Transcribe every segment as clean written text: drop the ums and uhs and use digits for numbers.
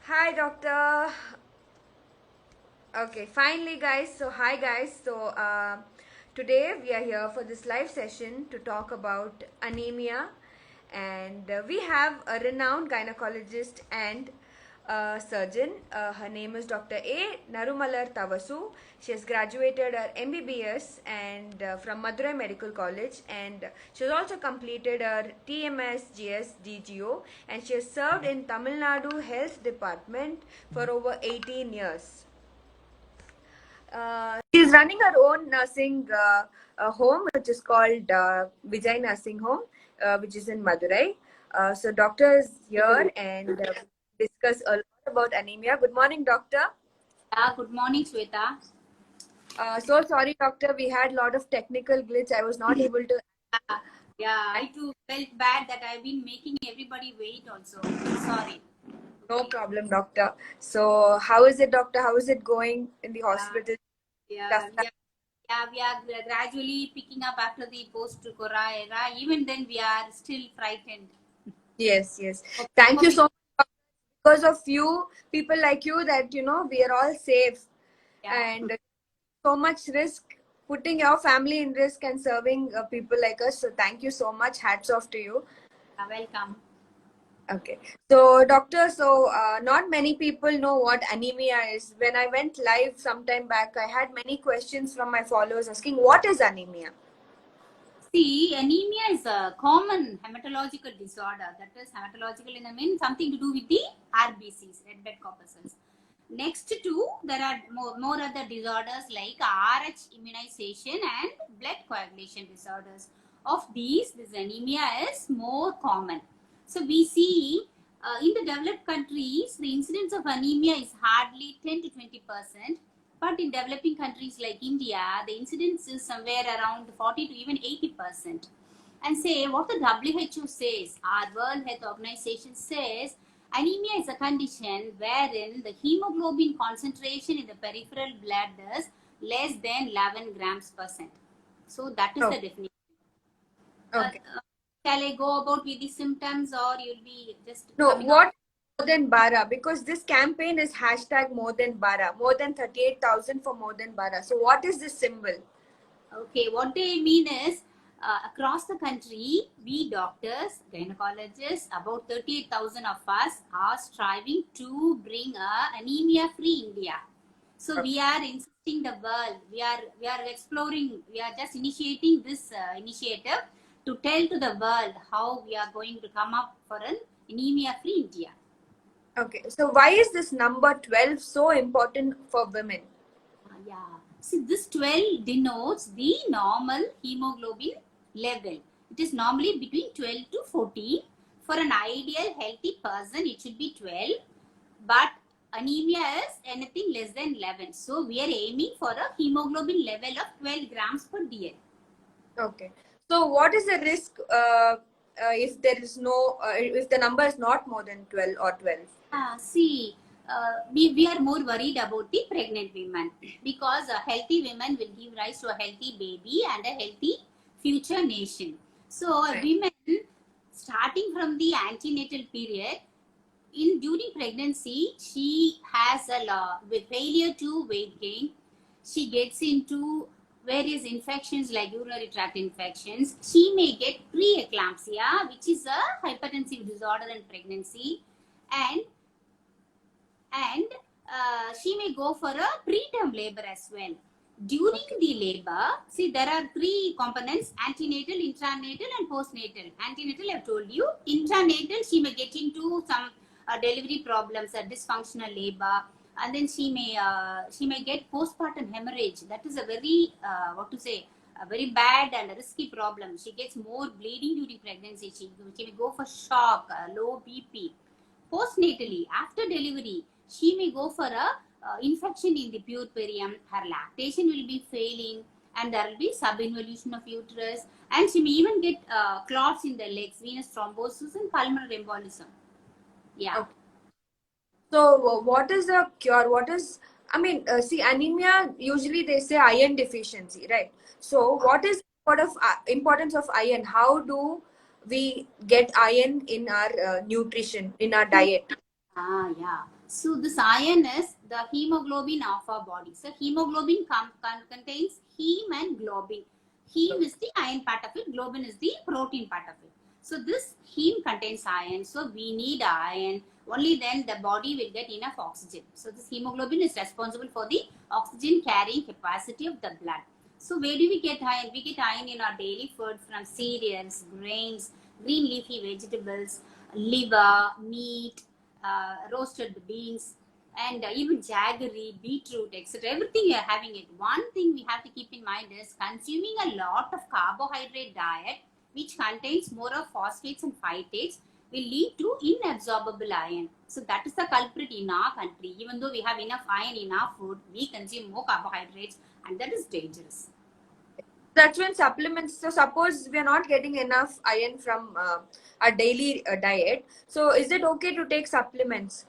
Hi, doctor. Okay, finally, guys. So, hi, guys. Today we are here for this live session to talk about anemia, and we have a renowned gynecologist and surgeon. Her name is Dr. A. Narumalar Tavasu. She has graduated her MBBS and from Madurai Medical College, and she has also completed her TMS GS DGO, and she has served in Tamil Nadu Health Department for over 18 years. She's running her own nursing home, which is called Vijay Nursing Home, which is in Madurai. So, doctor is here and discuss a lot about anemia. Good morning, doctor. Yeah, good morning, Shweta. So sorry, doctor. We had a lot of technical glitch. I was not able to. Yeah, I too felt bad that I've been making everybody wait also. Sorry. No problem, doctor. So, how is it, doctor? How is it going in the hospital? Yeah, Tough we are, yeah, we are gradually picking up after the post-Corona era. Even then, we are still frightened. Yes, yes. Hope- Thank you hoping, so much. Because of you, people like you, that we are all safe, yeah, and so much risk, putting your family in risk and serving people like us. So thank you so much. Hats off to you. welcome. Okay. So, doctor, not many people know what anemia is. When I went live sometime back, I had many questions from my followers asking, what is anemia? See, anemia is a common hematological disorder. That is hematological in the mean something to do with the RBCs, red blood corpuscles. Next to, there are more other disorders like Rh immunization and blood coagulation disorders. Of these, this anemia is more common. So we see in the developed countries, the incidence of anemia is hardly 10 to 20%. But in developing countries like India, the incidence is somewhere around 40 to even 80%. And say what the WHO says, our World Health Organization says, anemia is a condition wherein the hemoglobin concentration in the peripheral blood is less than 11 grams per cent. So that is Oh, the definition. okay. Shall I go about with the symptoms or you'll be just No, coming up? what more than Bara? Because this campaign is hashtag more than Bara, more than 38,000 for more than Bara. So, what is this symbol? Okay, what they mean is across the country, we doctors, gynecologists, about 38,000 of us are striving to bring a anemia-free India. So we are insisting the world. We are exploring. We are just initiating this initiative to tell to the world how we are going to come up for an anemia-free India. Okay, so why is this number 12 so important for women? Yeah. See, this 12 denotes the normal hemoglobin level. It is normally between 12 to 14. For an ideal healthy person, it should be 12. But anemia is anything less than 11. So, we are aiming for a hemoglobin level of 12 grams per dl. Okay. So, what is the risk if there is no, if the number is not more than 12 or 12? See, we are more worried about the pregnant women because a healthy woman will give rise to a healthy baby and a healthy future nation. So, Right. women starting from the antenatal period, in during pregnancy, she has a with failure to weight gain. She gets into various infections like urinary tract infections. She may get preeclampsia, which is a hypertensive disorder in pregnancy, and she may go for a preterm labor as well. During Okay. the labor, see, there are three components: antenatal, intranatal, and postnatal. Antenatal, I've told you. Intranatal, she may get into some delivery problems, dysfunctional labor, and then she may get postpartum hemorrhage. That is a very what to say, a very bad and a risky problem. She gets more bleeding during pregnancy. She may go for shock, low BP. Postnatally, after delivery, she may go for a infection in the puerperium. Her lactation will be failing, and there will be subinvolution of uterus, and she may even get clots in the legs, venous thrombosis, and pulmonary embolism. Yeah. Okay. So, what is the cure? What is, I mean, see, anemia, usually they say iron deficiency, right? So, what is importance of iron? How do we get iron in our nutrition, in our diet? Yeah. So this iron is the hemoglobin of our body. So hemoglobin contains heme and globin. Heme is the iron part of it, globin is the protein part of it. So this heme contains iron. So we need iron. Only then the body will get enough oxygen. So this hemoglobin is responsible for the oxygen carrying capacity of the blood. So where do we get iron? We get iron in our daily food from cereals, grains, green leafy vegetables, liver, meat, roasted beans, and even jaggery, beetroot, etc. Everything we are having it. One thing we have to keep in mind is consuming a lot of carbohydrate diet, which contains more of phosphates and phytates, will lead to inabsorbable iron. So that is the culprit in our country. Even though we have enough iron in our food, we consume more carbohydrates, and that is dangerous. That's when supplements. So suppose we are not getting enough iron from our daily diet. So is it okay to take supplements?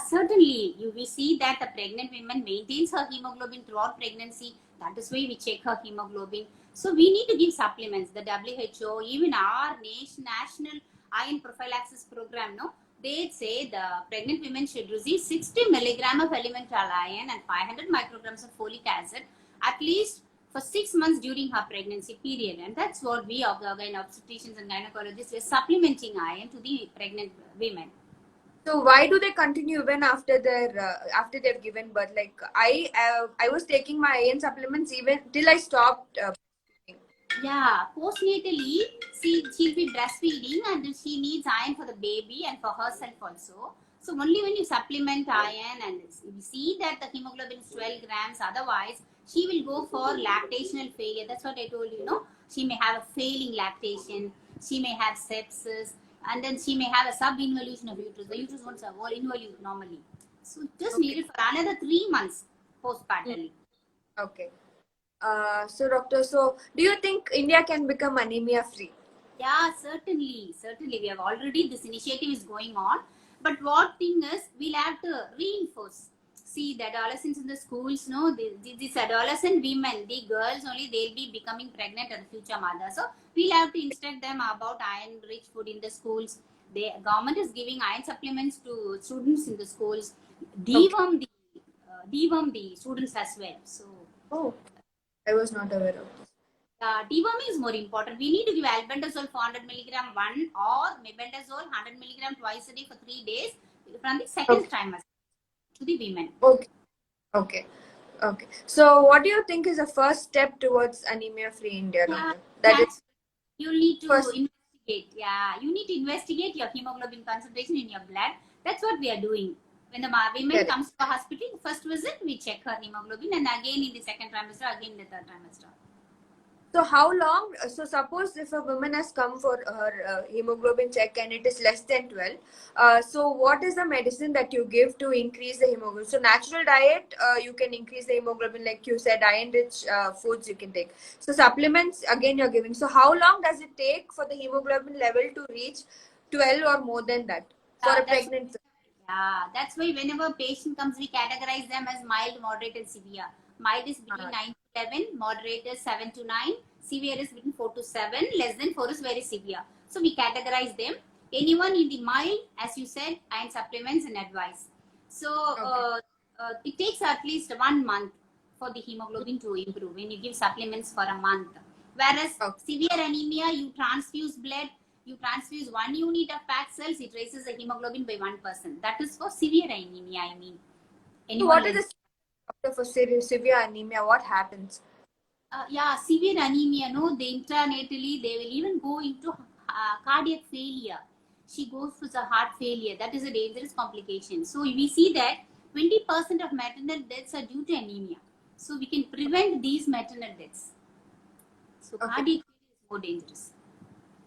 Certainly, we see that the pregnant woman maintains her hemoglobin throughout pregnancy. That is why we check her hemoglobin. So we need to give supplements. The WHO, even our national iron prophylaxis program, no, they say the pregnant women should receive 60 milligram of elemental iron and 500 micrograms of folic acid at least for 6 months during her pregnancy period. And that's what we obstetricians and gynecologists are supplementing iron to the pregnant women. So why do they continue even after after they've given birth? Like I was taking my iron supplements even till I stopped. Yeah, postnatally, she'll be breastfeeding and she needs iron for the baby and for herself also. So only when you supplement iron and you see that the hemoglobin is 12 grams, otherwise she will go for lactational failure. That's what I told you, no? She may have a failing lactation, she may have sepsis, and then she may have a sub-involution of uterus. The uterus won't involute normally. So just needed for another 3 months postpartally. Okay. So doctor, so do you think India can become anemia free? Yeah, certainly. Certainly. We have already, this initiative is going on. But what thing is, we'll have to reinforce. See, the adolescents in the schools, no, these adolescent women, the girls only, they'll be becoming pregnant and future mothers. So, we'll have to instruct them about iron-rich food in the schools. The government is giving iron supplements to students in the schools. Deworm the students as well. So, oh, I was not aware of this. Deworming is more important. We need to give albendazole 400 milligram one or mebendazole 100 milligram twice a day for 3 days from the second trimester to the women. Okay. So, what do you think is the first step towards anemia-free India, doctor? That is, you need to first, investigate. Yeah, you need to investigate your hemoglobin concentration in your blood. That's what we are doing. When the women comes to the hospital, first visit we check her hemoglobin, and again in the second trimester, again in the third trimester. so how long? So suppose if a woman has come for her hemoglobin check and it is less than 12, so what is the medicine that you give to increase the hemoglobin? So natural diet, you can increase the hemoglobin, like you said, iron-rich foods you can take. So supplements, again you're giving. So how long does it take for the hemoglobin level to reach 12 or more than that for a pregnant? Yeah, that's why whenever patient comes, we categorize them as mild, moderate, and severe. Mild is between 9 to 11, moderate is 7 to 9, severe is between 4 to 7, less than 4 is very severe. So we categorize them. Anyone in the mild, as you said, iron supplements and advice. So it takes at least 1 month for the hemoglobin to improve when you give supplements for a month. Whereas severe anemia, you transfuse blood, you transfuse 1 unit of packed cells, it raises the hemoglobin by 1%. That is for severe anemia, I mean. So what is the for severe anemia? What happens? Yeah, severe anemia, no, they intranatally, they will even go into cardiac failure. She goes for the heart failure. That is a dangerous complication. So we see that 20% of maternal deaths are due to anemia. So we can prevent these maternal deaths. So cardiac failure is more dangerous.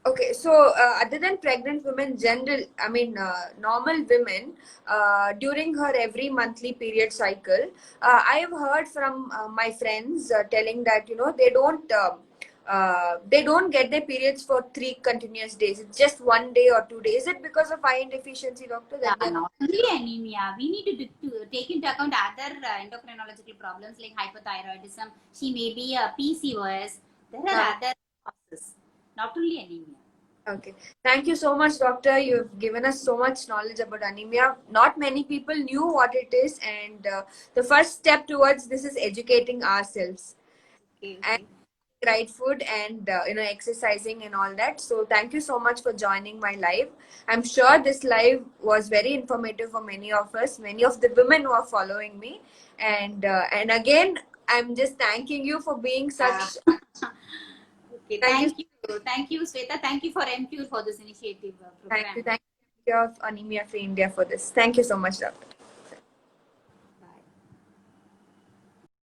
Okay, so other than pregnant women, normal women, during her every monthly period cycle, I have heard from my friends telling that they don't get their periods for 3 continuous days. It's just 1 day or 2 days. Is it because of iron deficiency, doctor? Yeah, not only anemia. We need to take into account other endocrinological problems like hypothyroidism. She may be a PCOS. There are other causes, not only anemia. Okay. Thank you so much, doctor. You've given us so much knowledge about anemia. Not many people knew what it is, and the first step towards this is educating ourselves Okay, and okay. right food and exercising and all that. So thank you so much for joining my live. I'm sure this live was very informative for many of us, many of the women who are following me, and again, I'm just thanking you for being Uh, such. okay, Thank you. thank you, Sweta. Thank you for MQ for this initiative Thank you. program. Thank you of Anemia Free India for this. Thank you so much, doctor.